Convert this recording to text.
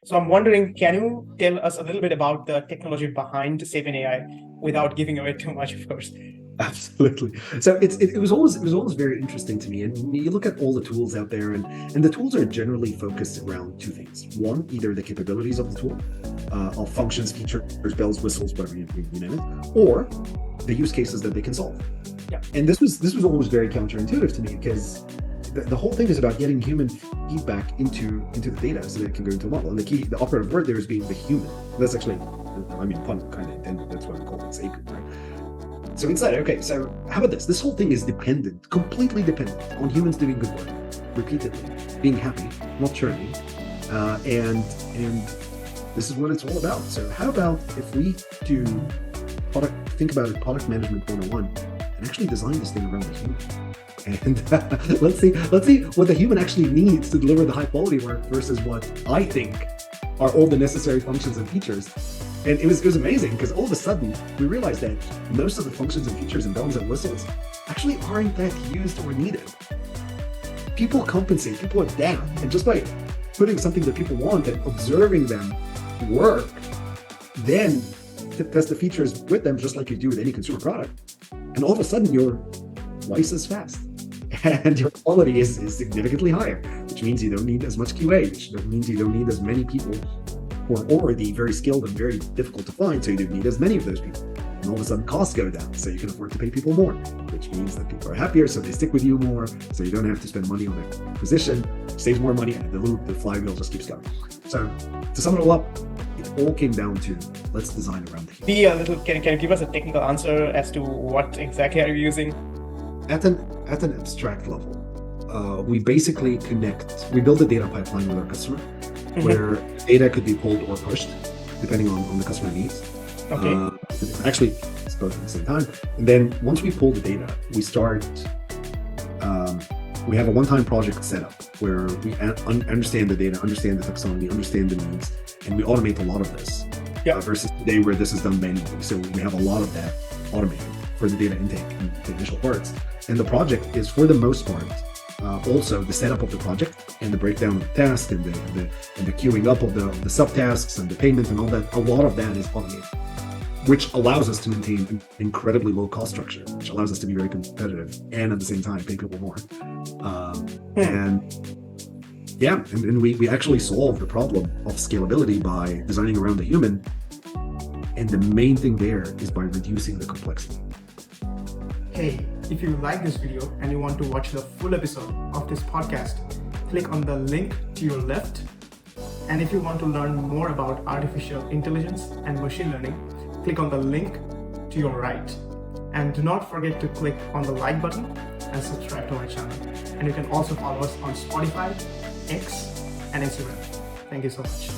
So I'm wondering, can you tell us a little bit about the technology behind Sapien AI without giving away too much, of course? Absolutely. So it was always very interesting to me. And you look at all the tools out there, and the tools are generally focused around two things. One, either the capabilities of the tool, of functions, features, bells, whistles, whatever you name it, or the use cases that they can solve. Yeah. And this was always very counterintuitive to me because the whole thing is about getting human feedback into the data so that it can go into a model. And the operative word there is being the human. That's actually, I mean, pun kind of intended. That's why we call it Sapien, right? So inside, okay, so how about this? This whole thing is dependent, completely dependent on humans doing good work repeatedly, being happy, not churning, and this is what it's all about. So how about if we do think about it, product management 101, and actually design this thing around the human. And let's see what the human actually needs to deliver the high quality work versus what I think are all the necessary functions and features. And it was amazing because all of a sudden we realized that most of the functions and features and bells and whistles actually aren't that used or needed. People compensate, people adapt, and just by putting something that people want and observing them work, then test the features with them just like you do with any consumer product. And all of a sudden you're twice as fast. And your quality is significantly higher, which means you don't need as much QA, which means you don't need as many people who are already very skilled and very difficult to find, so you don't need as many of those people. And all of a sudden costs go down, so you can afford to pay people more, which means that people are happier, so they stick with you more, so you don't have to spend money on acquisition, saves more money, and the flywheel just keeps going. So to sum it all up, it all came down to let's design around the human. Be a little, can you give us a technical answer as to what exactly are you using? At an abstract level, we basically we build a data pipeline with our customer, where data could be pulled or pushed, depending on the customer needs. Okay. Actually, it's both at the same time. And then once we pull the data, we start, we have a one-time project set up where we understand the data, understand the taxonomy, understand the needs, and we automate a lot of this. Yeah. Versus today where this is done manually. So we have a lot of that automated for the data intake and the initial parts. And the project is, for the most part, also the setup of the project and the breakdown of the task and the queuing up of the subtasks and the payment and all that. A lot of that is automated, which allows us to maintain an incredibly low cost structure, which allows us to be very competitive and at the same time pay people more. And we actually solve the problem of scalability by designing around the human. And the main thing there is by reducing the complexity. Hey, if you like this video and you want to watch the full episode of this podcast, click on the link to your left. And if you want to learn more about artificial intelligence and machine learning, click on the link to your right. And do not forget to click on the like button and subscribe to my channel. And you can also follow us on Spotify, X, and Instagram. Thank you so much.